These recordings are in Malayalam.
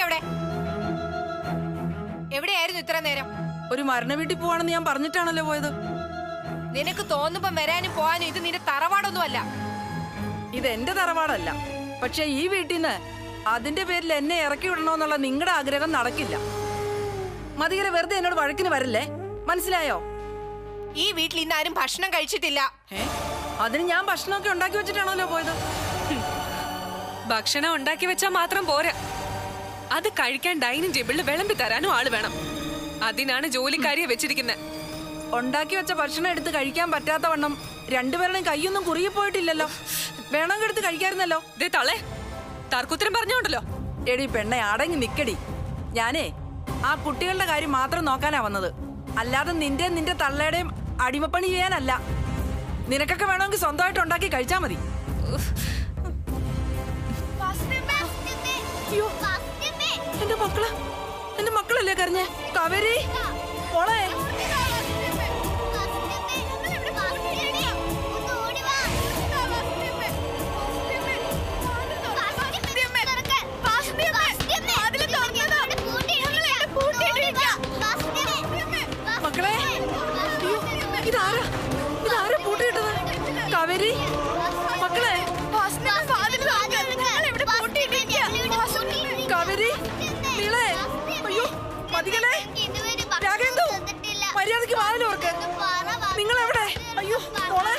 അവിടെ? എവിടെയായിരുന്നു ഇത്ര നേരം? ഒരു മരണ വീട്ടിൽ പോവാണെന്ന് ഞാൻ പറഞ്ഞിട്ടാണല്ലോ പോയത്. നിനക്ക് തോന്നുമ്പോ വരാനും പോവാനും ഇത് നിന്റെ തറവാടൊന്നുമല്ല. ഇത് എന്റെ തറവാടല്ല. പക്ഷെ ഈ വീട്ടിൽ നിന്ന് അതിന്റെ പേരിൽ എന്നെ ഇറക്കി വിടണോന്നുള്ള നിങ്ങളുടെ ആഗ്രഹം നടക്കില്ല. മതികരെ വെറുതെ എന്നോട് വഴക്കിന് വരല്ലേ, മനസ്സിലായോ? ഈ വീട്ടിൽ ഇന്ന് ആരും ഭക്ഷണം കഴിച്ചിട്ടില്ല. അതിന് ഞാൻ ഭക്ഷണമൊക്കെ ഉണ്ടാക്കി വെച്ചിട്ടാണല്ലോ പോയത്. ഭക്ഷണം ഉണ്ടാക്കി വെച്ചാൽ മാത്രം പോരാ, അത് കഴിക്കാൻ ഡൈനിങ് ടേബിളിൽ വിളമ്പി തരാനും ആള് വേണം. അതിനാണ് ജോലിക്കാരിയെ വെച്ചിരിക്കുന്നത്. ഉണ്ടാക്കി വെച്ച ഭക്ഷണം എടുത്ത് കഴിക്കാൻ പറ്റാത്ത വണ്ണം രണ്ടുപേരുടെയും കൈയൊന്നും കുറുകി പോയിട്ടില്ലല്ലോ. വേണമെങ്കിൽ എടുത്ത് കഴിക്കായിരുന്നല്ലോ. ദേ തളേ, തർക്കുത്തരം പറഞ്ഞോണ്ടല്ലോ. എടി പെണ്ണെ, അടങ്ങി നിക്കടി. ഞാനേ ആ കുട്ടികളുടെ കാര്യം മാത്രം നോക്കാനാ വന്നത്, അല്ലാതെ നിന്റെ തള്ളയുടെയും അടിമപ്പണി ചെയ്യാനല്ല. നിനക്കൊക്കെ വേണമെങ്കിൽ സ്വന്തമായിട്ട് ഉണ്ടാക്കി കഴിച്ചാ മതി. എന്റെ മക്കളല്ലേ കരഞ്ഞേ? കാവേരി മോളെ, മക്കളെ, ഇതാരാ പൂട്ടിയിട്ടത്? കാവേരി മക്കളെ, കാവേരി നീളെ, അയ്യോ മതികളെ, രാഗേന്ദു, മര്യാദക്ക് വാതിൽ ഓർക്ക്. നിങ്ങൾ എവിടെ? അയ്യോ മോളെ,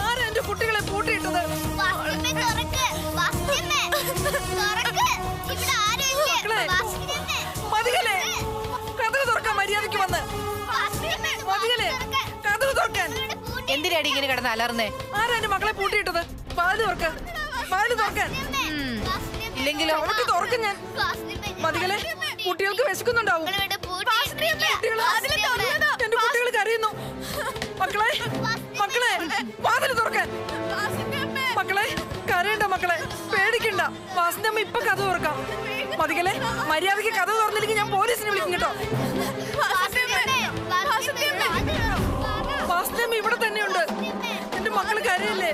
ആരാ എന്റെ കുട്ടികളെ പൂട്ടിയിട്ടത്? മതികളെ, കഥവ് തുറക്കാൻ മര്യാദക്ക് വന്ന്. മതികളെ, കഥവ് തുറക്കാൻ. എന്തിനാടി ഇങ്ങനെ കിടന്ന് അലർന്നേ? ആരാ എന്റെ മക്കളെ പൂട്ടിയിട്ടത്? വാതിൽ തുറക്കാൻ, വാതിൽ തുറക്കാൻ. ഇല്ലെങ്കിലോ അവർക്ക് തുറക്കും ഞാൻ. മതികളെ, കുട്ടികൾക്ക് വിശക്കുന്നുണ്ടാവും. എന്റെ കുട്ടികൾ കരയുന്നു. മക്കളെ, മക്കളെ, വാതിൽ തുറക്കാൻ. മക്കളെ കരയണ്ട, മക്കളെ പേടിക്കണ്ട. വാസന്തമ്മ ഇപ്പൊ കഥ തുറക്കാം. മതികളെ, മര്യാദക്ക് കഥ തുറന്നില്ലെങ്കിൽ ഞാൻ പോലീസിനെ വിളിക്കും കേട്ടോ. വാസന്തമ്മ ഇവിടെ തന്നെയുണ്ട്. എന്റെ മക്കള് കരയല്ലേ?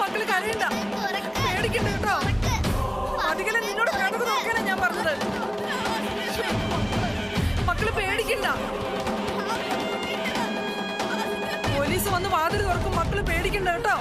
മക്കള് കരയണ്ട, പേടിക്കണ്ട കേട്ടോ. മതികളെ, നിന്നോട് കഥ തുറക്കാനാ ഞാൻ പറഞ്ഞത്. മക്കള് പേടിക്കണ്ട. പോലീസ് വന്ന് വാതിൽ തുറക്കും. മക്കള് പേടിക്കണ്ട കേട്ടോ.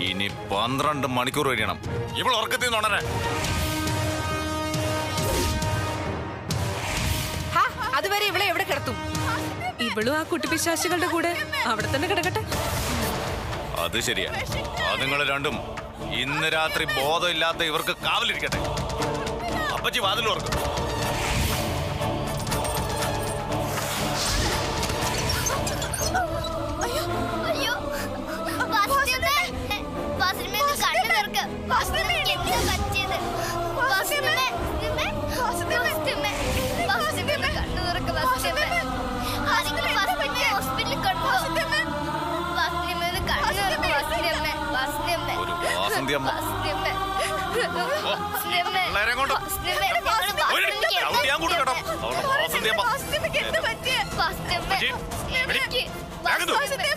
ഇനി 12 മണിക്കൂർ കഴിയണം ഇവൾ ഉറക്കത്തിൽ നിന്ന് ഉണരാൻ. അതുവരെ ഇവളെ എവിടെ കിടത്തും? ഇവളും ആ കുട്ടിപ്പിശാശികളുടെ കൂടെ അവിടെ തന്നെ കിടക്കട്ടെ. അത് ശരിയാ. അതുങ്ങൾ രണ്ടും ഇന്ന് രാത്രി ബോധമില്ലാത്ത ഇവർക്ക് കാവലിരിക്കട്ടെ. അപ്പച്ചി വാതിൽ ഓർക്കും.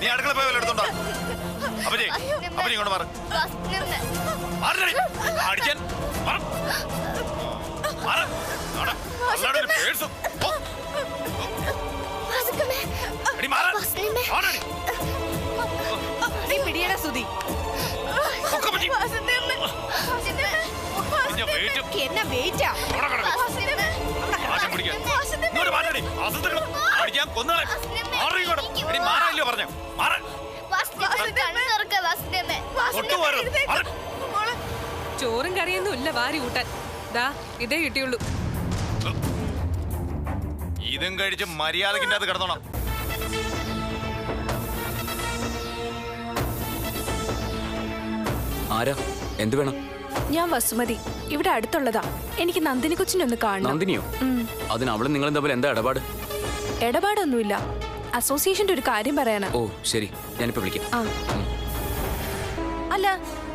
നീ അടുക്കള പോയി എടുത്തോണ്ടോ? അപ്പച്ചി അപ്പച്ചി ഇങ്ങോട്ട് മാറി അടിക്കാൻ പിടിയട സുധി. എന്നാ വെയിറ്റാ? മാറില്ലോ പറഞ്ഞു. ചോറും കറിയൊന്നും ഇല്ല വാരി ഊട്ടാൻ. ദാ ഇതേ കിട്ടിയുള്ളൂ. ഇതും കഴിച്ച് മര്യാദക്കിന്റെ അത് കിടന്നോണം. ആരാ? എന്ത് വേണം? ഞാൻ വസുമതി, ഇവിടെ അടുത്തുള്ളതാ. എനിക്ക് നന്ദിനി കൊച്ചിനെ ഒന്ന് കാണണം. നന്ദിനിയോ? അതിന് അവളും നിങ്ങളും തമ്മിൽ എന്താ ഇടപാട്? ഇടപാടൊന്നുമില്ല, അസോസിയേഷന്റെ ഒരു കാര്യം പറയാനാ. ഓ ശരി, ഞാനിപ്പോ വിളിക്കാം. അല്ല,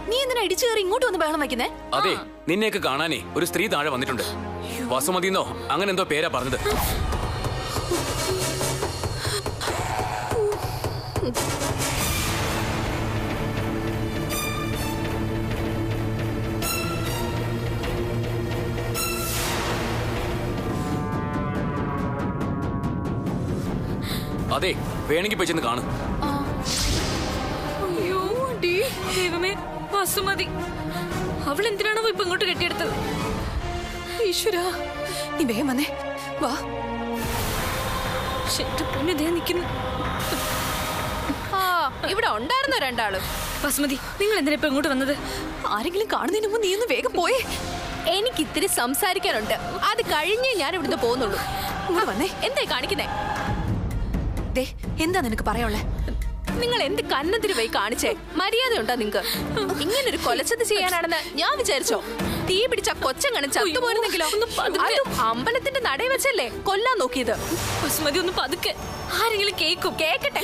നീ എന്തിനാ ഇടിച്ചു കയറി ഇങ്ങോട്ട് വന്ന് ബഹളം വയ്ക്കുന്നേ? അതെ, നിന്നെയൊക്കെ കാണാനേ ഒരു സ്ത്രീ താഴെ വന്നിട്ടുണ്ട്. വസുമതിന്നോ അങ്ങനെ എന്തോ പേരാ പറഞ്ഞത്. അതെ, വേണമെങ്കിൽ പോയി ചെന്ന് കാണും. അയ്യോ ദൈവമേ, വസുമതി അവൾ എന്തിനാണോ ഇപ്പൊ ഇങ്ങോട്ട് കെട്ടിയെടുത്തത്? ഈശ്വരാ, നീ വേഗം വന്നേ, വാ. നിൽക്കുന്നു. ഇവിടെ ഉണ്ടായിരുന്നോ രണ്ടാളും? വസുമതി, നിങ്ങൾ എന്തിനാ ഇപ്പൊ ഇങ്ങോട്ട് വന്നത്? ആരെങ്കിലും കാണുന്നതിന് മുമ്പ് നീ ഒന്ന് വേഗം പോയേ. എനിക്ക് ഇത്തിരി സംസാരിക്കാനുണ്ട്, അത് കഴിഞ്ഞേ ഞാൻ ഇവിടുന്ന് പോകുന്നുള്ളൂ. ഇങ്ങോട്ട് വന്നേ. എന്തായി കാണിക്കുന്നേ? എന്താ നിനക്ക് പറയാനുള്ളേ? നിങ്ങൾ എന്ത് കന്നത്തിരി പോയി കാണിച്ചേ? മര്യാദയുണ്ടോ നിങ്ങക്ക്? ഇങ്ങനൊരു കൊലച്ചത് ചെയ്യാനാണെന്ന് ഞാൻ വിചാരിച്ചോ? തീ പിടിച്ച കൊച്ചങ്ങനെ ചത്തുപോരുന്നെങ്കിലോ? അതും അമ്പലത്തിന്റെ നടയിൽ വെച്ചല്ലേ കൊല്ലാൻ നോക്കിയത്? വസുമതി ഒന്ന് പതുക്കെ, ആരെങ്കിലും കേക്കട്ടെ.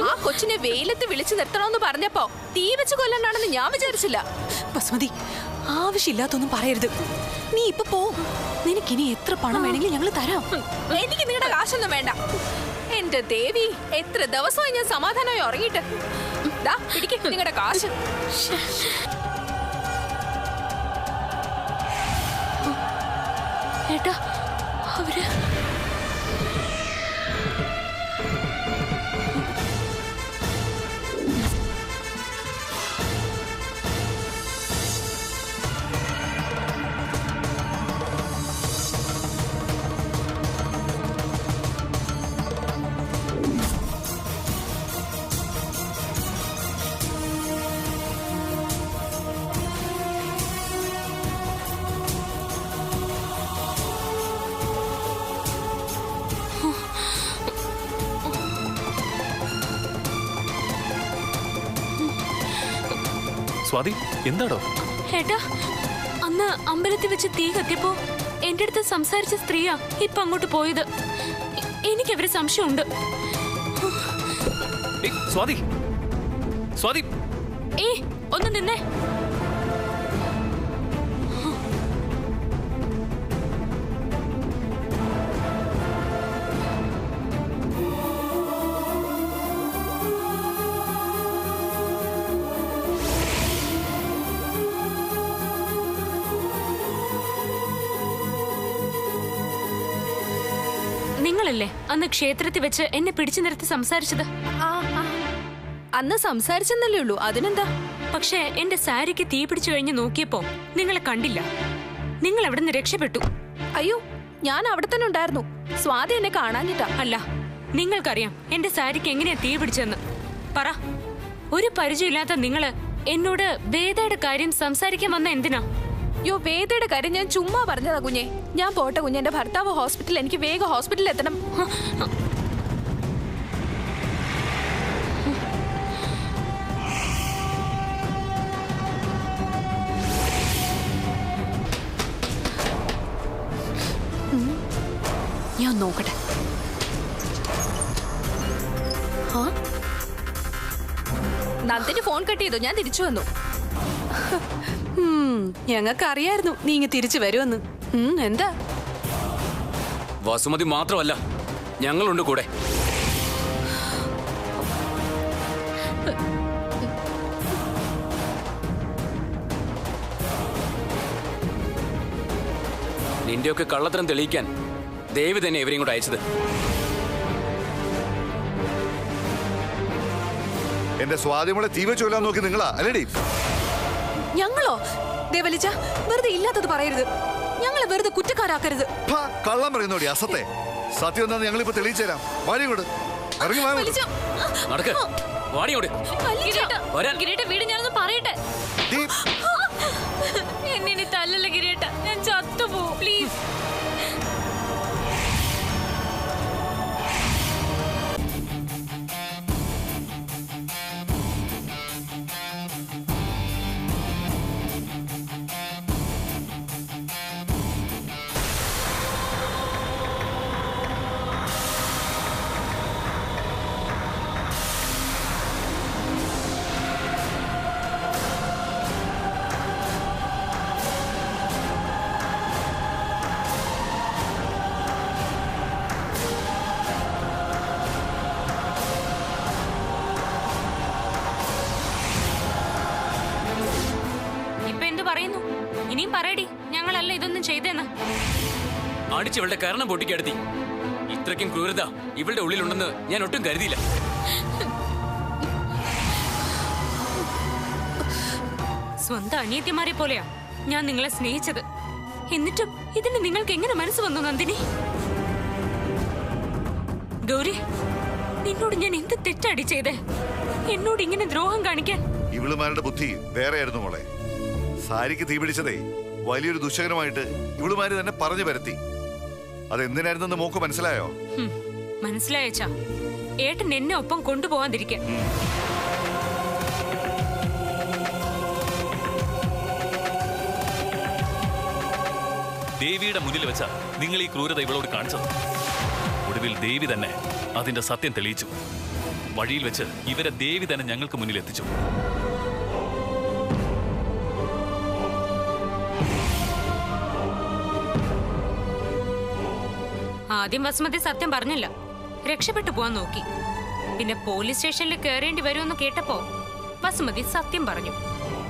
ആ കൊച്ചിനെ വെയിലത്ത് വിളിച്ചു നിർത്തണമെന്ന് പറഞ്ഞപ്പോ തീ വെച്ച് കൊല്ലാനാണെന്ന് ഞാൻ വിചാരിച്ചില്ല. ബസ്മതി, ആവശ്യമില്ലാത്തൊന്നും പറയരുത്. നീ ഇപ്പൊ പോ. നിനക്കിനി എത്ര പണം വേണമെങ്കിലും ഞങ്ങൾ തരാം. എനിക്ക് നിങ്ങളുടെ കാശൊന്നും വേണ്ട. എന്റെ ദേവി, എത്ര ദിവസമായി ഞാൻ സമാധാനമായി ഉറങ്ങിയിട്ട്. പിടിക്ക് നിങ്ങളുടെ കാശ്. ഏട്ടാ, അവര് സ്വാതി, എന്താടോ? ഏട്ടാ, അന്ന് അമ്പലത്തിൽ വെച്ച് തീ കത്തിയപ്പോ എന്റെ അടുത്ത് സംസാരിച്ച സ്ത്രീയാ ഇപ്പൊ അങ്ങോട്ട് പോയത്. എനിക്കവരെ സംശയമുണ്ട്. സ്വാതി, സ്വാതി, ഒന്ന് നിന്നേ. നിങ്ങളല്ലേ അന്ന് ക്ഷേത്രത്തിൽ വെച്ച് എന്നെ പിടിച്ചു നിർത്തി സംസാരിച്ചത്? അന്ന് സംസാരിച്ചെന്നല്ലേ ഉള്ളൂ, അതിനെന്താ? പക്ഷേ എന്റെ സാരിക്ക് തീ പിടിച്ചു കഴിഞ്ഞ് നോക്കിയപ്പോ നിങ്ങളെ കണ്ടില്ല. നിങ്ങൾ അവിടെ നിന്ന് രക്ഷപ്പെട്ടു. അയ്യോ, ഞാൻ അവിടെ തന്നെ ഉണ്ടായിരുന്നു. സ്വാതി എന്നെ കാണാനിട്ടാ. അല്ല, നിങ്ങൾക്കറിയാം എന്റെ സാരിക്ക് എങ്ങനെയാ തീ പിടിച്ചെന്ന്. പറ, ഒരു പരിചയമില്ലാത്ത നിങ്ങള് എന്നോട് വേദയുടെ കാര്യം സംസാരിക്കാൻ വന്ന എന്തിനാ? യോ, വേദയുടെ കാര്യം ഞാൻ ചുമ്മാ പറഞ്ഞതാ കുഞ്ഞെ. ഞാൻ പോട്ടെ കുഞ്ഞെ, എന്റെ ഭർത്താവ് ഹോസ്പിറ്റലിൽ, എനിക്ക് വേഗം ഹോസ്പിറ്റലിൽ എത്തണം. ഞാൻ നോക്കട്ടെ. നന്ദിന് ഫോൺ കട്ട് ചെയ്തു, ഞാൻ തിരിച്ചു വന്നു. ഞങ്ങൾക്ക് അറിയായിരുന്നു നീ ഇങ്ങ് തിരിച്ചു വരുമെന്ന്. എന്താ? വസുമതി മാത്രമല്ല, ഞങ്ങളുണ്ട് കൂടെ. നിന്റെയൊക്കെ കള്ളത്തരം തെളിയിക്കാൻ ദേവി തന്നെ ഇവരെയും കൂടെ അയച്ചത്. എന്റെ സ്വാധീനമുള്ള തീ വെച്ച് കൊല്ലാൻ നോക്കി നിങ്ങളാ അല്ലേടി? ഞങ്ങളോ? ദേവലിച്ച, വെറുതെ ഇല്ലാത്തത് പറയരുത്. ഞങ്ങളെ വെറുതെ കുറ്റക്കാരാക്കരുത്. കള്ളം പറയുന്നോടി അസത്തെ. സത്യം എന്താന്ന് ഞങ്ങളിപ്പോ തെളിയിച്ചു തരാം. വാടിയോട് ഇറങ്ങി നടക്ക്, വാടിയോട് വീട് ഞാനൊന്ന് പറയട്ടെ. എന്നെ തല്ലല്ല ഗിരിയേട്ട, ഞാൻ ചത്തുപോ പ്ലീസ്. അടിച്ച് ഇവളുടെ കാരണം പൊട്ടിക്കെടുത്തി. ഇത്രയ്ക്കും ക്രൂരത ഇവളുടെ ഉള്ളിലുണ്ടെന്ന് ഞാൻ ഒട്ടും കരുതിയില്ല. സ്വന്തം അനിയത്തിമാരെ പോലെയാ ഞാൻ നിങ്ങളെ സ്നേഹിച്ചത്. എന്നിട്ടും ഇതിന് നിങ്ങൾക്ക് എങ്ങനെ മനസ്സ് വന്നു നന്ദിനി? ഗൗരി, നിന്നോട് ഞാൻ എന്ത് തെറ്റാടി ചെയ്തേ? എന്നോട് ഇങ്ങനെ ദ്രോഹം കാണിക്കാൻ? ഇവളുമാരുടെ ബുദ്ധി വേറെയായിരുന്നു മോളെ. സാരിക്ക് തീപിടിച്ചതേ വലിയൊരു ദുശകരമായിട്ട് ഇവളുമാര് തന്നെ പറഞ്ഞു പരത്തി. അതെന്തിനായിരുന്നെന്ന് മോക്ക് മനസ്സിലായോ? മനസ്സിലായച്ചാ. ഏട്ടൻ എന്നെ ഒപ്പം കൊണ്ടുപോകാതിരിക്കാൻ. ദേവിയുടെ മുന്നിൽ വെച്ച നിങ്ങൾ ഈ ക്രൂരത ഇവളോട് കാണിച്ചത്. ഒടുവിൽ ദേവി തന്നെ അതിന്റെ സത്യം തെളിയിച്ചു. വഴിയിൽ വെച്ച് ഇവരെ ദേവി തന്നെ ഞങ്ങൾക്ക് മുന്നിൽ എത്തിച്ചു. ആദ്യം വസുമതി സത്യം പറഞ്ഞില്ല, രക്ഷപ്പെട്ടു പോവാൻ നോക്കി. പിന്നെ പോലീസ് സ്റ്റേഷനിൽ കയറേണ്ടി വരുമെന്ന് കേട്ടപ്പോ വസുമതി സത്യം പറഞ്ഞു.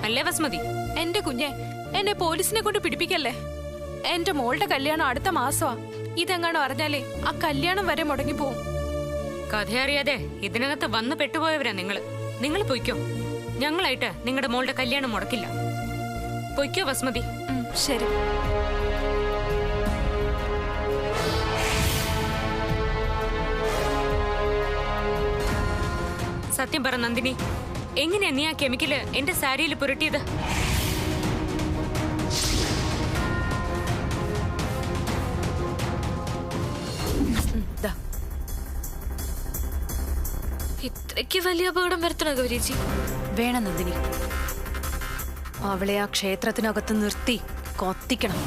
അല്ലേ വസുമതി? എന്റെ കുഞ്ഞെ, എന്നെ പോലീസിനെ കൊണ്ട് പിടിപ്പിക്കല്ലേ. എന്റെ മോളുടെ കല്യാണം അടുത്ത മാസമാ. ഇതെങ്ങാണോ അറിഞ്ഞാലേ ആ കല്യാണം വരെ മുടങ്ങിപ്പോവും. കഥ അറിയാതെ ഇതിനകത്ത് വന്നു പെട്ടുപോയവരാ നിങ്ങള്. നിങ്ങൾ പൊയ്ക്കോ. ഞങ്ങളായിട്ട് നിങ്ങളുടെ മോളുടെ കല്യാണം മുടക്കില്ല. പൊയ്ക്കോ വസുമതി. ശരി. സത്യം പറ നന്ദിനി, എങ്ങനെയാ നീ ആ കെമിക്കല് എന്റെ സാരിയിൽ പുരട്ടിയത്? ഇത്രയ്ക്ക് വലിയ അപകടം വരുത്തണോ ഗൗരിജി? വേണം നന്ദിനി. അവളെ ആ ക്ഷേത്രത്തിനകത്ത് നിർത്തി കൊത്തിക്കണം.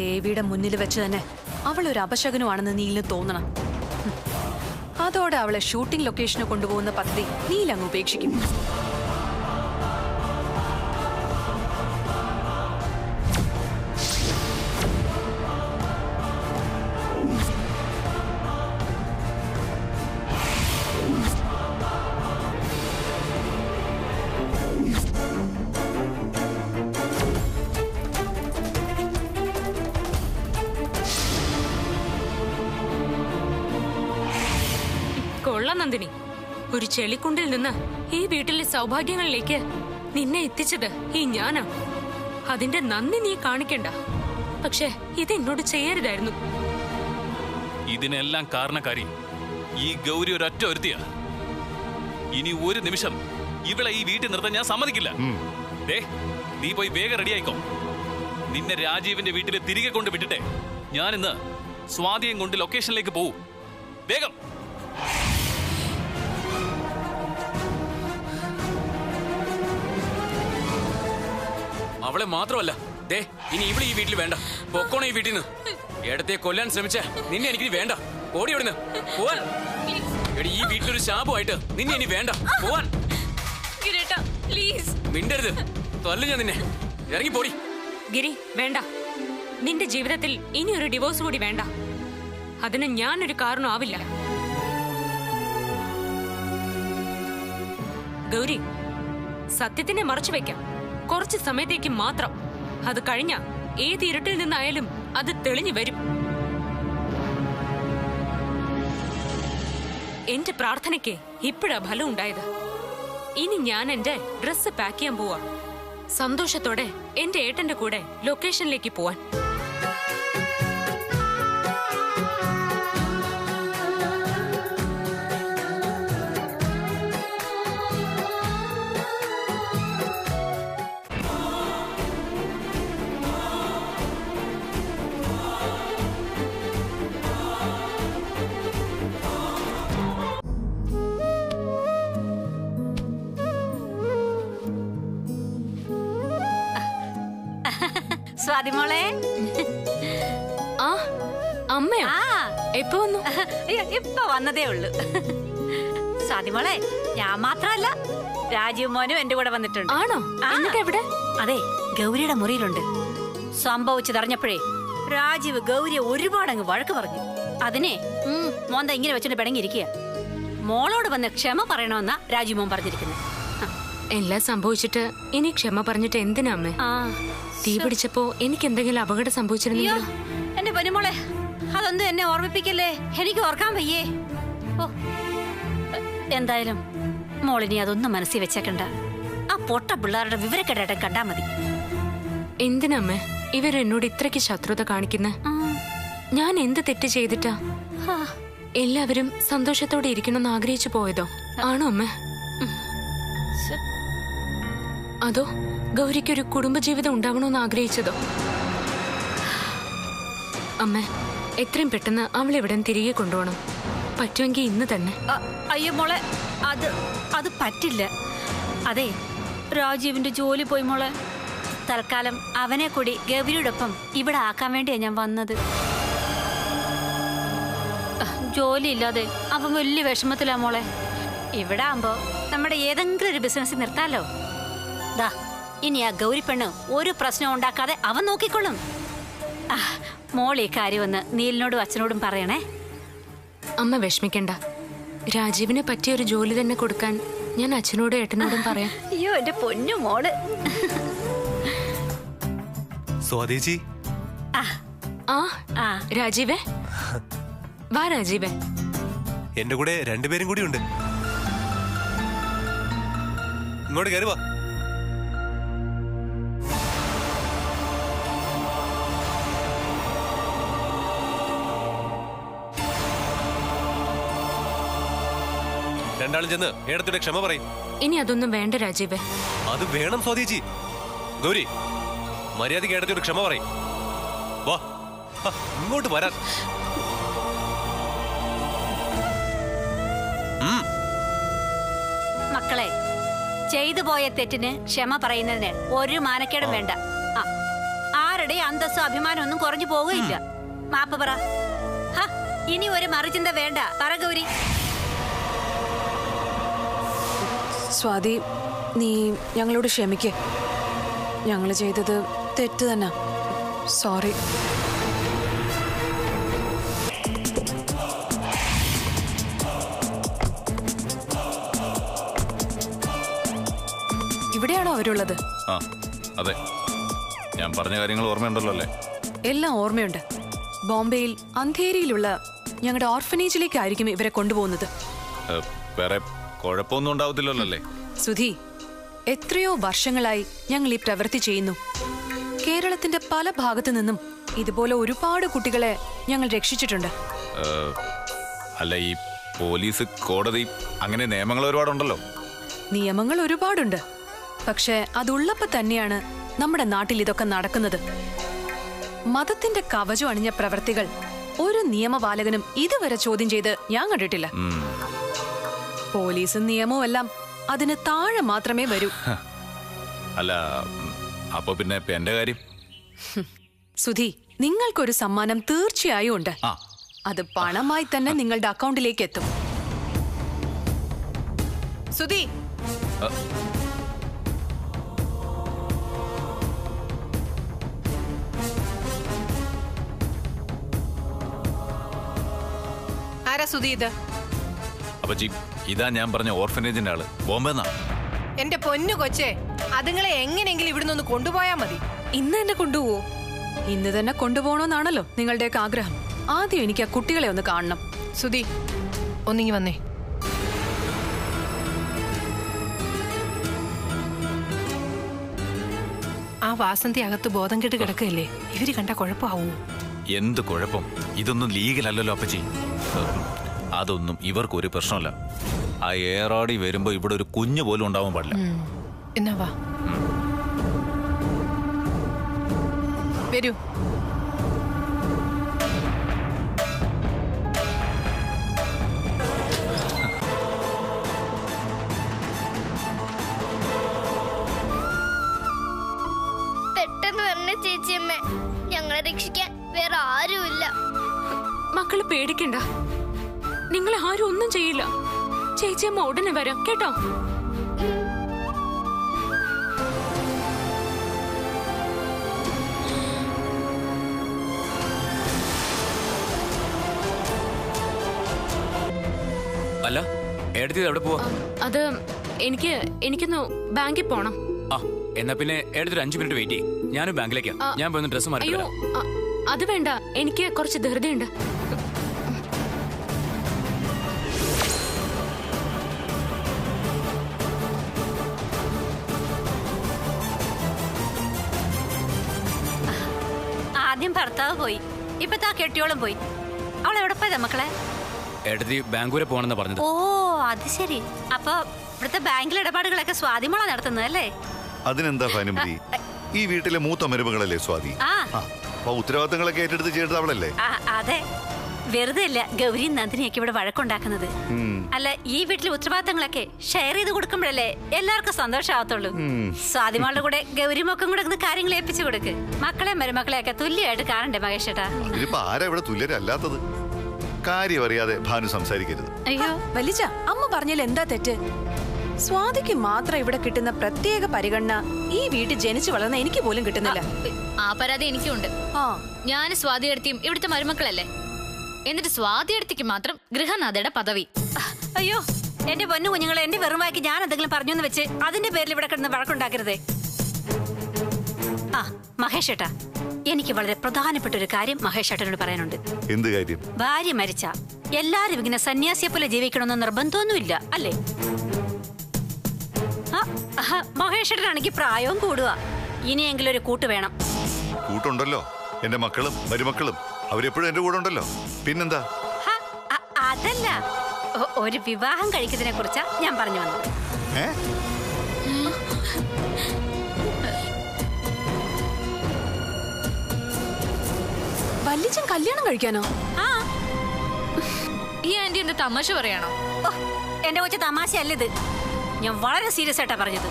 ദേവിയുടെ മുന്നിൽ വെച്ച് തന്നെ അവൾ ഒരു അപശകനുമാണെന്ന് നീലിന് തോന്നണം. അതോടെ അവളെ ഷൂട്ടിംഗ് ലൊക്കേഷന് കൊണ്ടുപോകുന്ന പദ്ധതി നീലങ്ങ് ഉപേക്ഷിക്കും. കൊള്ളാം നന്ദിനി, ഒരു ചെളിക്കുണ്ടിൽ നിന്ന് ഈ വീട്ടിലെ സൗഭാഗ്യങ്ങളിലേക്ക് നിന്നെ എത്തിച്ചത് ഈ ഞാനാ. അതിന്റെ നന്ദി നീ കാണിക്കണ്ട. പക്ഷെ ഇത് എന്നോട് ചെയ്യരുതായിരുന്നു. ഇതിനെല്ലാം കാരണക്കാരി ഈ ഗൗരി ഒരൊറ്റ ഒരുത്തിയാ. ഇനി ഒരു നിമിഷം ഇവളെ ഈ വീട്ടിൽ നിർത്താൻ ഞാൻ സമ്മതിക്കില്ല. നീ പോയി വേഗം റെഡിയായിക്കോ. നിന്നെ രാജീവിന്റെ വീട്ടിൽ തിരികെ കൊണ്ട് വിട്ടിട്ടെ ഞാനിന്ന് സ്വാതിയും കൊണ്ട് ലൊക്കേഷനിലേക്ക് പോവും. വേഗം. അവളെ മാത്രമല്ല, ഇനി ഇവിടെ ഈ വീട്ടിൽ വേണ്ട. പൊക്കോണ ഈ വീട്ടിൽ നിന്ന്. ഇടത്തെ കൊല്ലാൻ ശ്രമിച്ച നിന്നെ എനിക്ക് വേണ്ട. ഓടി ഓടുന്നു പോവാൻ. എടി, ഈ വീട്ടിലൊരു ശാപമായിട്ട് നിന്നെ ഇനി വേണ്ട. പോവാൻ. മിണ്ടരുത്, തല്ലു ഞാൻ നിന്നെ. ഇറങ്ങി പോടി. ഗിരി, വേണ്ട. നിന്റെ ജീവിതത്തിൽ ഇനി ഒരു ഡിവോഴ്സ് കൂടി വേണ്ട. അതിന് ഞാനൊരു കാരണമാവില്ല. ഗൗരി, സത്യത്തിനെ മറച്ചു വെക്കാം, കുറച്ച് സമയത്തേക്ക് മാത്രം. അത് കഴിഞ്ഞ ഏത് ഇരുട്ടിൽ നിന്നായാലും അത് തെളിഞ്ഞു വരും. എന്റെ പ്രാർത്ഥനയ്ക്ക് ഇപ്പോഴാ ഫലം ഉണ്ടായത്. ഇനി ഞാൻ എന്റെ ഡ്രസ്സ് പാക്ക് ചെയ്യാൻ പോവാ. സന്തോഷത്തോടെ എന്റെ ഏട്ടന്റെ കൂടെ ലൊക്കേഷനിലേക്ക് പോവാൻ. സ്വാതി മോളെ. ആ അമ്മയാ? എപ്പോ വന്നു? ഇപ്പൊ വന്നതേ ഉള്ളു. സ്വാതി മോളെ, ഞാൻ മാത്രല്ല, രാജീവ് മോനും എന്റെ കൂടെ വന്നിട്ടുണ്ട്. ആണോ? എവിടെ? അതെ, ഗൗരിയുടെ മുറിയിലുണ്ട്. സംഭവിച്ചതറിഞ്ഞപ്പോഴേ രാജീവ് ഗൗരിയെ ഒരുപാട് അങ്ങ് വഴക്ക് പറഞ്ഞു. അതിനെ മോന്ത ഇങ്ങനെ വെച്ചിട്ട് പിടങ്ങിയിരിക്കുക. മോളോട് വന്ന് ക്ഷമ പറയണമെന്നാ രാജീവ് മോൻ പറഞ്ഞിരിക്കുന്നത്. എല്ലാം സംഭവിച്ചിട്ട് ഇനി ക്ഷമ പറഞ്ഞിട്ട് എന്തിനാ അമ്മേ? തീ പിടിച്ചപ്പോ എനിക്ക് എന്തെങ്കിലും അപകടം സംഭവിച്ചിരുന്നെങ്കിലോ? എന്റെ പൊന്നുമോളെ, അതൊന്നും എന്നെ ഓർമ്മിപ്പിക്കല്ലേ, എനിക്ക് ഓർക്കാൻ വയ്യേ. ഓ എന്തായാലും മോളിനി അതൊന്നും മനസ്സിൽ വെച്ചേക്കണ്ട. ആ പൊട്ട പിള്ളേരുടെ വിവരക്കേടേട്ടെ കണ്ടാ മതി. എന്തിനമ്മേ ഇവരെന്നോട് ഇത്രയ്ക്ക് ശത്രുത കാണിക്കുന്നേ? ഞാൻ എന്ത് തെറ്റ് ചെയ്തിട്ടാ? എല്ലാവരും സന്തോഷത്തോടെ ഇരിക്കണമെന്ന് ആഗ്രഹിച്ചു പോയതോ ആണോ അമ്മേ? അതോ ഗൗരിക്കൊരു കുടുംബജീവിതം ഉണ്ടാവണമെന്ന് ആഗ്രഹിച്ചതോ? അമ്മേ എത്രയും പെട്ടെന്ന് അവളെവിടെ തിരികെ കൊണ്ടുപോകണം. പറ്റുമെങ്കിൽ ഇന്ന് തന്നെ. അയ്യോ മോളെ, അത് പറ്റില്ല. അതെ, രാജീവിന്റെ ജോലി പോയി മോളെ. തൽക്കാലം അവനെ കൂടി ഗൗരിയോടൊപ്പം ഇവിടെ ആക്കാൻ വേണ്ടിയാ ഞാൻ വന്നത്. ജോലി ഇല്ലാതെ അവൻ വലിയ വിഷമത്തിലാ മോളെ. ഇവിടെ ആകുമ്പോ നമ്മുടെ ഏതെങ്കിലും ഒരു ബിസിനസ് നിർത്താലോ. ദാ ഇനി ആ ഗൗരി പെണ്ണ് ഒരു പ്രശ്നം ഉണ്ടാക്കാതെ അവൻ നോക്കിക്കൊള്ളും. മോൾ ഈ കാര്യം ഒന്ന് നീലിനോടും അച്ഛനോടും പറയണേ. അമ്മ വിഷമിക്കണ്ട. രാജീവിനെ പറ്റിയ ഒരു ജോലി തന്നെ കൊടുക്കാൻ ഞാൻ അച്ഛനോടും ഏട്ടനോടും പറയാം. അയ്യോ എന്റെ പൊന്നു മോള്. സ്വാതിജി. ആ രാജീവേ, വാ രാജീവേ. എന്റെ കൂടെ രണ്ടുപേരും കൂടി ഉണ്ട്. ഇങ്ങോട്ട് കയറി വാ. രണ്ടാളും ചെന്ന് ഏടത്തിയുടെ ക്ഷമ പറയും. ഇനി അതൊന്നും വേണ്ട രാജീവേ. അത് വേണം സ്വാതിജി. ഗൗരി മര്യാദയ്ക്ക് ഏടത്തിയുടെ ക്ഷമ പറയും. വാ ഇങ്ങോട്ട് വരാൻ. മക്കളെ, ചെയ്തു പോയ തെറ്റിന് ക്ഷമ പറയുന്നതിന് ഒരു മാനക്കേടും വേണ്ട. ആരുടെ അന്തസ്സോ അഭിമാനം ഒന്നും കുറഞ്ഞു പോവുകയില്ല. മാപ്പ് പറ. ഇനി ഒരു മറുചിന്ത വേണ്ട. പറ ഗൗരി. സ്വാതി, നീ ഞങ്ങളോട് ക്ഷമിക്കേ. ഞങ്ങൾ ചെയ്തത് തെറ്റ് തന്നെ. സോറി. ഇവിടെയാണോ അവരുള്ളത്? ആ അതെ, ഞാൻ പറഞ്ഞ കാര്യങ്ങൾ ഓർമ്മയുണ്ടല്ലോ അല്ലേ? എല്ലാം ഓർമ്മയുണ്ട്. ബോംബെയിൽ അന്ധേരിയിലുള്ള ഞങ്ങളുടെ ഓർഫനേജിലേക്കായിരിക്കും ഇവരെ കൊണ്ടുപോകുന്നത്. വേറെ കുഴപ്പമൊന്നും ഉണ്ടാവത്തില്ലല്ലോ അല്ലേ? സുധി, എത്രയോ വർഷങ്ങളായി ഞങ്ങൾ ഈ പ്രവൃത്തി ചെയ്യുന്നു. കേരളത്തിന്റെ പല ഭാഗത്തു നിന്നും ഇതുപോലെ ഒരുപാട് കുട്ടികളെ ഞങ്ങൾ രക്ഷിച്ചിട്ടുണ്ട്. അല്ല, ഈ പോലീസ്, കോടതി, അങ്ങനെ നിയമങ്ങൾ ഒരുപാടുണ്ടല്ലോ. നിയമങ്ങൾ ഒരുപാടുണ്ട്. പക്ഷെ അതുള്ളപ്പോ തന്നെയാണ് നമ്മുടെ നാട്ടിൽ ഇതൊക്കെ നടക്കുന്നത്. മതത്തിന്റെ കവചം അണിഞ്ഞ പ്രവൃത്തികൾ ഒരു നിയമപാലകനും ഇതുവരെ ചോദ്യം ചെയ്ത് ഞാൻ കണ്ടിട്ടില്ല. പോലീസും നിയമവും എല്ലാം അതിന് താഴെ മാത്രമേ വരൂ. അല്ല, അപ്പൊ പിന്നെ എന്റെ കാര്യം? സുധി, നിങ്ങൾക്കൊരു സമ്മാനം തീർച്ചയായും ഉണ്ട്. അത് പണമായി തന്നെ നിങ്ങളുടെ അക്കൗണ്ടിലേക്ക് എത്തും. സുധി, ആരാ സുധി ഇത്? അപ്പച്ചി, ഇതാ ഞാൻ പറഞ്ഞ ഓർഫനേജിന്റെ ആള്, ബോംബെന്നാ. എന്റെ പൊന്നു കൊച്ചേ, അതുങ്ങളെ എങ്ങനെയെങ്കിലും ഇവിടുന്ന് ഒന്ന് കൊണ്ടുപോയാ മതി. ഇന്ന് തന്നെ കൊണ്ടുപോവോ? ഇന്ന് തന്നെ കൊണ്ടുപോകണമെന്നാണല്ലോ നിങ്ങളുടെയൊക്കെ ആഗ്രഹം. ആദ്യം എനിക്ക് ആ കുട്ടികളെ ഒന്ന് കാണണം. സുധി, ഒന്നിങ്ങി വന്നേ. ആ വാസന്തി അകത്ത് ബോധം കെട്ട് കിടക്കുകയല്ലേ? ഇവര് കണ്ട കുഴപ്പമാവൂ? എന്ത് കുഴപ്പം? ഇതൊന്നും ലീഗലല്ലല്ലോ അപ്പച്ചി. അതൊന്നും ഇവർക്കൊരു പ്രശ്നമല്ല. ആ ഏറാടി വരുമ്പോ ഇവിടെ ഒരു കുഞ്ഞു പോലും ഉണ്ടാവാൻ പാടില്ല. എന്നാ വാ, വരൂ. പെട്ടെന്ന് വരണ ചേച്ചിയമ്മ, ഞങ്ങളെ രക്ഷിക്കാൻ വേറെ ആരുമില്ല. മക്കള് പേടിക്കണ്ട, നിങ്ങളെ ആരും ഒന്നും ചെയ്യില്ല. ചേച്ചിയമ്മ ഉടനെ വരാം കേട്ടോ. അല്ല, എടുത്തത് എവിടെ പോവാ? അത് എനിക്കൊന്ന് ബാങ്കിൽ പോണം. എന്നാ പിന്നെ എടുത്തൊരു 5 മിനിറ്റ് വെയിറ്റ് ചെയ്യും. ഞാനും ബാങ്കിലേക്കാ. ഞാൻ പോയി ഡ്രസ് മാറി. അയ്യോ, അത് വേണ്ട, എനിക്ക് കുറച്ച് ധൃതിയുണ്ട്. ആദ്യം ഭർത്താവ് പോയി, ഇപ്പൊ താ കെട്ടിയോളം പോയി. അവൾ എവിടെ പോയതാ മക്കളെ? ഏട്ടത്തി ബാങ്ക് വരെ പോണെന്ന് പറഞ്ഞത്. ഓ അത് ശരി. അപ്പൊ ഇവിടുത്തെ ബാങ്കിലെ ഇടപാടുകളൊക്കെ സ്വാതിമോളാ നടത്തുന്നത് അല്ലേ? അതിനെന്താ ഭാനുമതി, ഈ വീട്ടിലെ മൂത്ത മരുമകളല്ലേ സ്വാതി? അപ്പൊ ഉത്തരവാദിത്തങ്ങളൊക്കെ ഏറ്റെടുത്ത് ചെയ്യേണ്ടത് അവളല്ലേ? അതെ, വെറുതെ അല്ല ഗൗരിയും നന്ദിനിയൊക്കെ ഇവിടെ വഴക്കുണ്ടാക്കുന്നത്. അല്ല, ഈ വീട്ടിലെ ഉത്തരവാദിത്തങ്ങളൊക്കെ ഷെയർ ചെയ്ത് കൊടുക്കുമ്പോഴല്ലേ എല്ലാവർക്കും സന്തോഷമാവത്തുള്ളൂ. സ്വാതിമോളുടെ കൂടെ ഗൗരിമൊക്കെ കൂടെ കാര്യങ്ങൾ ഏൽപ്പിച്ചു കൊടുക്ക്. മക്കളെ മരുമക്കളെയൊക്കെ തുല്യമായിട്ട് കാണണ്ടേ മഹേഷേട്ടാ? ഇതിപ്പോ ആരാ ഇവിടെ തുല്യരല്ലാത്തത്? കാര്യം അറിയാതെ ഭാനു സംസാരിക്കരുത്. അയ്യോ വലിച്ച, അമ്മ പറഞ്ഞാൽ എന്താ തെറ്റ്? സ്വാതിക്ക് മാത്രം ഇവിടെ കിട്ടുന്ന പ്രത്യേക പരിഗണന ഈ വീട്ടിൽ ജനിച്ചു വളർന്ന എനിക്ക് പോലും കിട്ടുന്നില്ല. ആ പരാതി എനിക്കുണ്ട്. ഞാൻ സ്വാതി എടുത്തിയും ഇവിടുത്തെ മരുമക്കളല്ലേ, എന്നിട്ട് സ്വാതി എടുത്തിക്ക് മാത്രം ഗൃഹനാഥയുടെ പദവി. അയ്യോ എന്റെ പൊന്നു കുഞ്ഞുങ്ങളെ, എന്റെ വെറുമാക്കി ഞാൻ എന്തെങ്കിലും പറഞ്ഞു എന്ന് വെച്ച് അതിന്റെ പേരിൽ ഇവിടെ കിടന്ന് വഴക്കുണ്ടാക്കരുതേ. മഹേഷ് ഏട്ടാ, എനിക്ക് വളരെ പ്രധാനപ്പെട്ട ഒരു കാര്യം മഹേഷ് ഏട്ടനോട് പറയാനുണ്ട്. എന്ത് കാര്യം? ഭാര്യ മരിച്ച എല്ലാരും ഇങ്ങനെ സന്യാസിയെ പോലെ ജീവിക്കണമെന്ന് നിർബന്ധമൊന്നുമില്ല അല്ലേ? മഹേഷ് ഏട്ടനാണെങ്കിൽ പ്രായവും കൂടുക. ഇനിയെങ്കിലും ഒരു കൂട്ട് വേണം. കൂട്ടുണ്ടല്ലോ, എന്റെ മക്കളും മരുമക്കളും അവരെപ്പോഴും എന്റെ കൂടെ ഉണ്ടല്ലോ. പിന്നെന്താ? അതല്ല, ഒരു വിവാഹം കഴിക്കുന്നതിനെ കുറിച്ചാ ഞാൻ പറഞ്ഞു വന്നത്. വല്ലിച്ചൻ കല്യാണം കഴിക്കാനോ? ഈ ആന്റി എന്താ തമാശ പറയാണോ? എന്റെ കൊച്ചു തമാശയല്ലത്, ഞാൻ വളരെ സീരിയസ് ആയിട്ടാ പറഞ്ഞത്.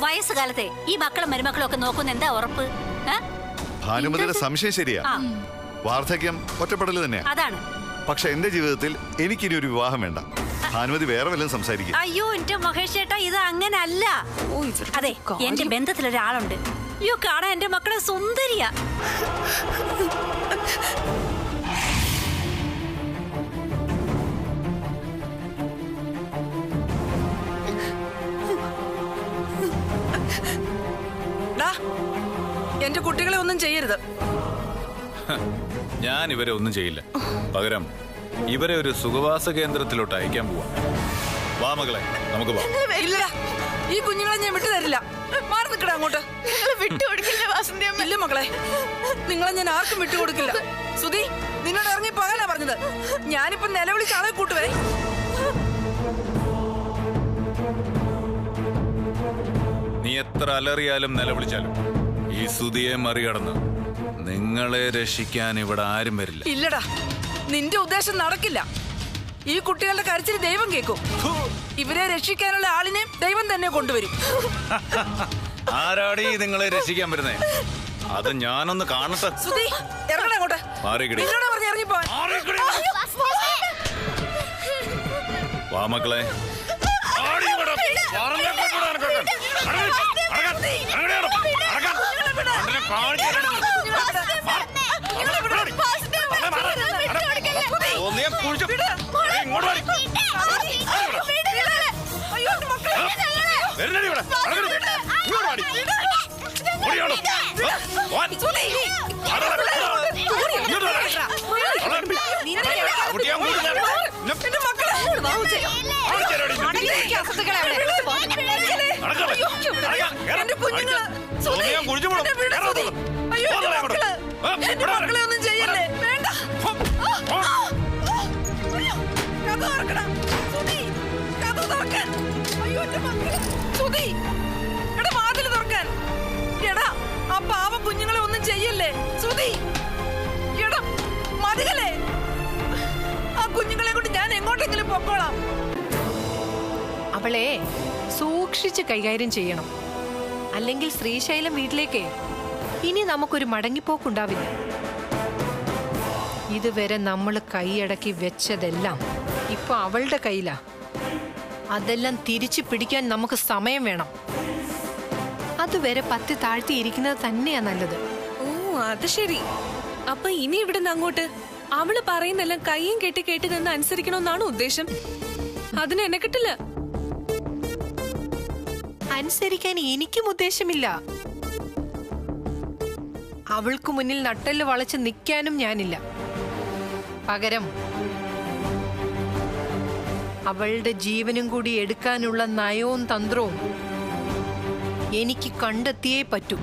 വയസ്സുകാലത്തെ ഈ മക്കളും മരുമക്കളും ഒക്കെ നോക്കുന്ന എന്താ ഉറപ്പ്? ഭാനുമതിയുടെ സംശയം ശരിയാ, വാർദ്ധക്യം ഒറ്റപ്പെടൽ തന്നെയാ. അതാണ്. പക്ഷെ എന്റെ ജീവിതത്തിൽ എനിക്കിനി ഒരു വിവാഹം വേണ്ട. ഭാനുമതി വേറെ വല്ലതും സംസാരിക്കും. അയ്യോ എന്റെ മഹേഷ് ചേട്ടാ, ഇത് അങ്ങനല്ല. അതെ, എന്റെ ബന്ധത്തിലൊരാളുണ്ട്. അയ്യോ കാണാൻ എന്റെ മക്കളെ സുന്ദരിയാ. എന്റെ കുട്ടികളെ ഒന്നും ചെയ്യരുത്. ഞാൻ ഇവരെ ഒന്നും ചെയ്യില്ല. പകരം ഇവരെ ഒരു സുഖവാസ കേന്ദ്രത്തിലോട്ട് അയക്കാൻ പോവാ. വാ മകളെ, നമുക്ക് പോവാം. ഇല്ല, ഈ കുഞ്ഞുങ്ങളെ ഞാൻ വിട്ടു തരില്ല. മാറി നിൽക്കട അങ്ങോട്ട്. ഇല്ല മകളെ, നിങ്ങളെ ഞാൻ ആർക്കും വിട്ടുകൊടുക്കില്ല. സുധി, നിന്നോട് ഇറങ്ങി പോകാനാ പറഞ്ഞത്. ഞാനിപ്പോ നിലവിളിച്ച് ആളെ കൂട്ടുവേ. നീ എത്ര അലറിയാലും നിലവിളിച്ചാലും ഈ സുധിയെ മറികടന്ന് നിങ്ങളെ രക്ഷിക്കാൻ ഇവിടെ ആരും വരില്ല. ഇല്ലടാ, നിന്റെ ഉദ്ദേശം നടക്കില്ല. ഈ കുട്ടികളുടെ കരച്ചിൽ ദൈവം കേൾക്കും. ഇവരെ രക്ഷിക്കാനുള്ള ആളിനെ ദൈവം തന്നെ കൊണ്ടുവരും. ആരാടി നിങ്ങളെ രക്ഷിക്കാൻ വരുന്നേ? അത് ഞാനൊന്ന് കാണട്ടെ. സുധി, ഇറങ്ങണ അങ്ങോട്ട്. നിന്നോട് പറഞ്ഞ് ഇറങ്ങിപ്പോ. വാ മക്കളെ. ഒന്നും ചെയ്യല്ലേ, വേണ്ട. വാതില് തുറക്കാൻ. എടാ, ആ പാവം കുഞ്ഞുങ്ങളെ ഒന്നും ചെയ്യല്ലേ സുധി. എടാ മതികളെ, ആ കുഞ്ഞുങ്ങളെ കൊണ്ട് ഞാൻ എങ്ങോട്ടെങ്കിലും പൊക്കോളാം. അവളെ സൂക്ഷിച്ച് കൈകാര്യം ചെയ്യണം. അല്ലെങ്കിൽ ശ്രീശൈലം വീട്ടിലേക്ക് ഇനി നമുക്കൊരു മടങ്ങിപ്പോക്കുണ്ടാവില്ല. ഇതുവരെ നമ്മൾ കൈയടക്കി വെച്ചതെല്ലാം ഇപ്പൊ അവളുടെ കയ്യിലാ. അതെല്ലാം തിരിച്ചു പിടിക്കാൻ നമുക്ക് സമയം വേണം. അതുവരെ പത്തി താഴ്ത്തിയിരിക്കുന്നത് തന്നെയാ നല്ലത്. ഓ അത് ശരി. അപ്പൊ ഇനി ഇവിടുന്ന് അങ്ങോട്ട് അവള് പറയുന്നെല്ലാം കയ്യും കെട്ടി കേട്ടി നിന്ന് അനുസരിക്കണമെന്നാണ് ഉദ്ദേശം. അതിന് എന്നെ കിട്ടില്ല. അനുസരിക്കാൻ എനിക്കും ഉദ്ദേശമില്ല. അവൾക്ക് മുന്നിൽ നട്ടെല്ല് വളച്ച് നിൽക്കാനും ഞാനില്ല. പകരം അവളുടെ ജീവനും കൂടി എടുക്കാനുള്ള നയവും തന്ത്രവും എനിക്ക് കണ്ടെത്തിയേ പറ്റൂ.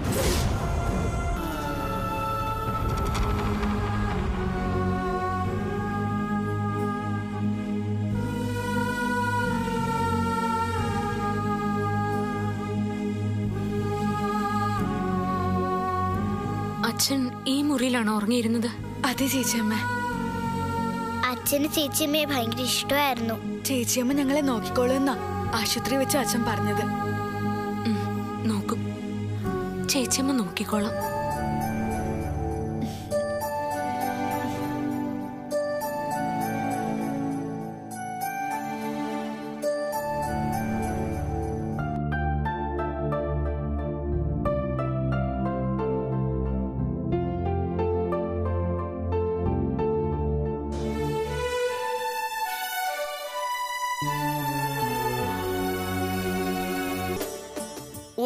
അച്ഛൻ ഈ മുറിയിലാണോ ഉറങ്ങിയിരുന്നത്? അതെ ചേച്ചിയമ്മ. അച്ഛന് ചേച്ചിയമ്മയെ ഭയങ്കര ഇഷ്ടമായിരുന്നു. ചേച്ചിയമ്മ ഞങ്ങളെ നോക്കിക്കോളൂന്നാ ആശുപത്രി വെച്ച് അച്ഛൻ പറഞ്ഞത്. നോക്കും, ചേച്ചിയമ്മ നോക്കിക്കോളാം.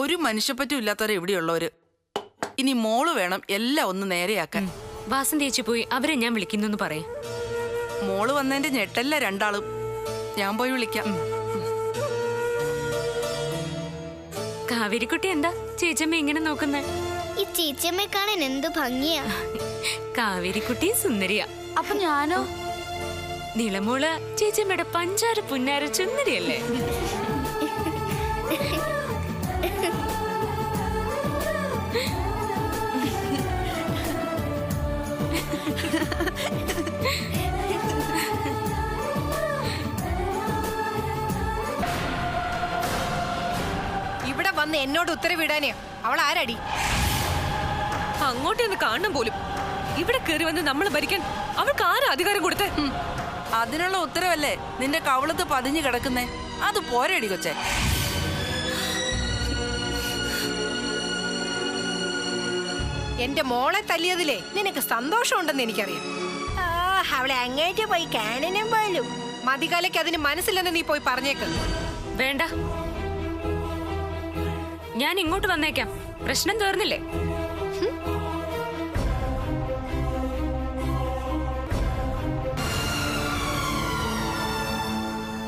ഒരു മനുഷ്യപ്പറ്റും ഇല്ലാത്തവരെ ഇവിടെയുള്ളവര്. ഇനി മോള് വേണം എല്ലാം ഒന്ന് നേരെയാക്കാൻ. വാസന്തി ചേച്ചി പോയി അവരെ ഞാൻ വിളിക്കുന്നു പറയും. മോള് വന്നതിന്റെ ഞെട്ടല്ല രണ്ടാളും. ഞാൻ പോയി വിളിക്കാം. കാവേരിക്കുട്ടി എന്താ ചേച്ചമ്മ ഇങ്ങനെ നോക്കുന്നേ? ഈ ചേച്ചിയമ്മയെ കാണാൻ എന്ത് ഭംഗിയാ. കാവേരിക്കുട്ടി സുന്ദരിയാ. അപ്പൊ ഞാനോ? നിളമോള് ചേച്ചമ്മയുടെ പഞ്ചാര പുന്നാര ചുന്ദരിയല്ലേ? ഇവിടെ വന്ന് എന്നോട് ഉത്തരവിടാനേ അവൾ ആരടി? അങ്ങോട്ടൊന്ന് കാണണം പോലും. ഇവിടെ കയറി വന്ന് നമ്മൾ ഭരിക്കാൻ അവൾക്ക് ആരാ അധികാരം കൊടുത്തേ? അതിനുള്ള ഉത്തരവല്ലേ നിന്റെ കവളത്ത് പതിഞ്ഞു കിടക്കുന്നേ? അത് പോരടി കൊച്ചേ. എന്റെ മോളെ തല്ലിയതിലേ നിനക്ക് സന്തോഷമുണ്ടെന്ന് എനിക്കറിയാം. അവളെ അങ്ങേറ്റ് പോയി കാണാനും പോലും മതികാലയ്ക്ക് അതിന് മനസ്സില്ലെന്ന് നീ പോയി പറഞ്ഞേക്ക്. വേണ്ട, ഞാൻ ഇങ്ങോട്ട് വന്നേക്കാം. പ്രശ്നം തീർന്നില്ലേ?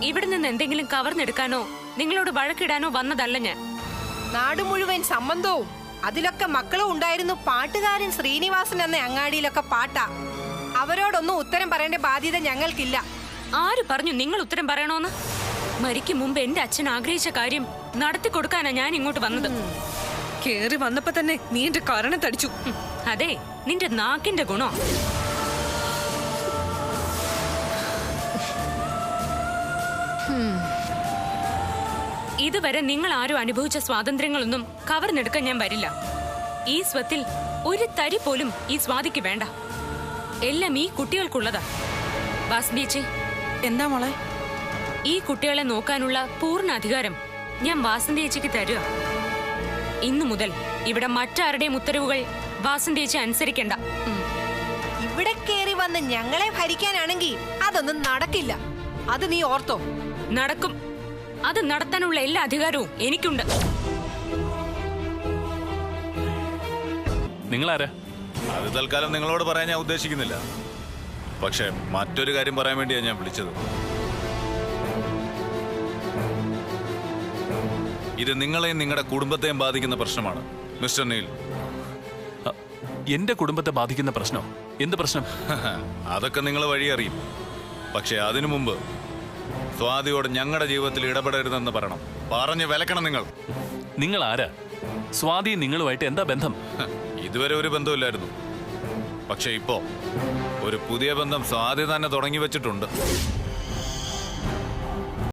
ഇവിടെ നിന്ന് എന്തെങ്കിലും കവർന്നെടുക്കാനോ നിങ്ങളോട് വഴക്കിടാനോ വന്നതല്ല ഞാൻ. നാട് മുഴുവൻ സംബന്ധവും അതിലൊക്കെ മക്കളും ഉണ്ടായിരുന്നു. പാട്ടുകാരൻ ശ്രീനിവാസൻ എന്ന അങ്ങാടിയിലൊക്കെ പാട്ടാ. അവരോടൊന്നും ഉത്തരം പറയേണ്ട ബാധ്യത ഞങ്ങൾക്കില്ല. ആര് പറഞ്ഞു നിങ്ങൾ ഉത്തരം പറയണോന്ന്? മരിക്കും മുമ്പ് എന്റെ അച്ഛൻ ആഗ്രഹിച്ച കാര്യം നടത്തി കൊടുക്കാനാ ഞാൻ ഇങ്ങോട്ട് വന്നത്. കേറി വന്നപ്പോ തന്നെ നീ എന്റെ കാരണം തടിച്ചു. അതെ, നിന്റെ നാക്കിന്റെ ഗുണോ. ഇതുവരെ നിങ്ങൾ ആരും അനുഭവിച്ച സ്വാതന്ത്ര്യങ്ങളൊന്നും കവർന്നെടുക്കാൻ ഞാൻ വരില്ല. ഈ സ്വത്തിൽ ഒരു തരി പോലും ഈ സ്വാതിക്ക് വേണ്ട. എല്ലാം ഈ കുട്ടികൾക്കുള്ളതാ. വാസന്തിയേച്ചി, എന്താ മോളെ? ഈ കുട്ടികളെ നോക്കാനുള്ള പൂർണ്ണ അധികാരം ഞാൻ വാസന്തിയേച്ചിക്ക് തരുക. ഇന്നു മുതൽ ഇവിടെ മറ്റാരുടെയും ഉത്തരവുകൾ വാസന്തിയേച്ചി അനുസരിക്കണ്ട. ഇവിടെ കേറി വന്ന് ഞങ്ങളെ ഭരിക്കാനാണെങ്കിൽ അതൊന്നും നടക്കില്ല. അത് നീ ഓർത്തോ? നടക്കും. അത് നടത്താനുള്ള എല്ലാ അധികാരവും എനിക്കുണ്ട്. നിങ്ങളാരാ? അത് തൽക്കാലം നിങ്ങളോട് പറയാൻ ഞാൻ ഉദ്ദേശിക്കുന്നില്ല. പക്ഷെ മറ്റൊരു കാര്യം പറയാൻ വേണ്ടിയാണ് ഞാൻ വിളിച്ചത്. ഇത് നിങ്ങളെയും നിങ്ങളുടെ കുടുംബത്തെയും ബാധിക്കുന്ന പ്രശ്നമാണ് മിസ്റ്റർ നീൽ. എന്റെ കുടുംബത്തെ ബാധിക്കുന്ന പ്രശ്നോ? എന്ത് പ്രശ്നം? അതൊക്കെ നിങ്ങൾ വഴിയറിയും. പക്ഷെ അതിനു മുമ്പ് സ്വാതിയോട് ഞങ്ങളുടെ ജീവിതത്തിൽ ഇടപെടരുതെന്ന് പറയണം. പറഞ്ഞു വിലക്കണം. നിങ്ങൾ ആരാ? സ്വാതി നിങ്ങളുമായിട്ട് എന്താ ബന്ധം? ഇതുവരെ ഒരു ബന്ധമില്ലായിരുന്നു. പക്ഷെ ഇപ്പോ ഒരു പുതിയ ബന്ധം സ്വാതി തന്നെ തുടങ്ങി വെച്ചിട്ടുണ്ട്.